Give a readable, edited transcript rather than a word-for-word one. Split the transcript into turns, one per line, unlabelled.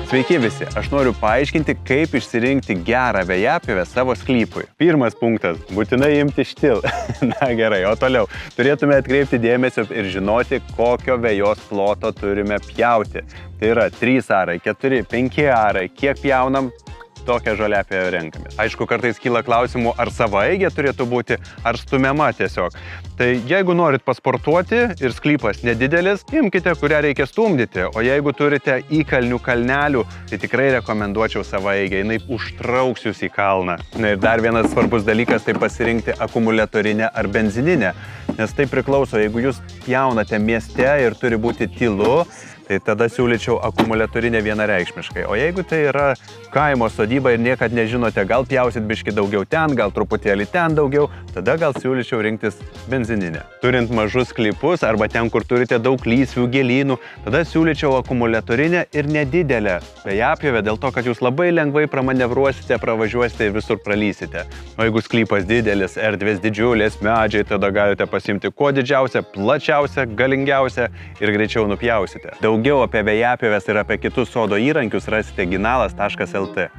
Sveiki visi, aš noriu paaiškinti, kaip išsirinkti gerą vejapjovę savo sklypui. Pirmas punktas – būtinai imti štil. Na gerai, o toliau. Turėtume atkreipti dėmesio ir žinoti, kokio vejos ploto turime pjauti. Tai yra 3 arai, 4, 5 arai, kiek pjaunam, tokią žoliapjovę renkamės. Aišku, kartais kyla klausimų, ar savaeigė turėtų būti, ar stumiama tiesiog. Tai jeigu norit pasportuoti ir sklypas nedidelis, imkite, kurią reikia stumdyti. O jeigu turite įkalnių kalnelių, tai tikrai rekomenduočiau savaeigę, jinai užtrauks jūs į kalną. Na ir dar vienas svarbus dalykas, tai pasirinkti akumuliatorinę ar benzininę. Nes tai priklauso, jeigu jūs pjaunate mieste ir turi būti tylu, tai tada siūlyčiau akumuliatorinę vienareikšmiškai. O jeigu tai yra kaimo sodyba ir niekad nežinote, gal pjausit biškį daugiau ten, gal truputėlį ten daugiau, tada gal siūlyčiau rinktis benzininę. Turint mažus sklypus arba ten, kur turite daug lysvių, gėlynų, tada siūlyčiau akumuliatorinę ir nedidelę vejapjovę, dėl to, kad jūs labai lengvai pramanevruosite, pravažiuosite ir visur pralysite. O jeigu sklypas didelis, erdvės didžiulės, medžiai, tada galite pasimti kuo didžiausią, plačiausią, galingiausią ir greičiau nupjausite. Daugiau apie vejapjoves ir apie kitus sodo įrankius rasite ginalas.lt.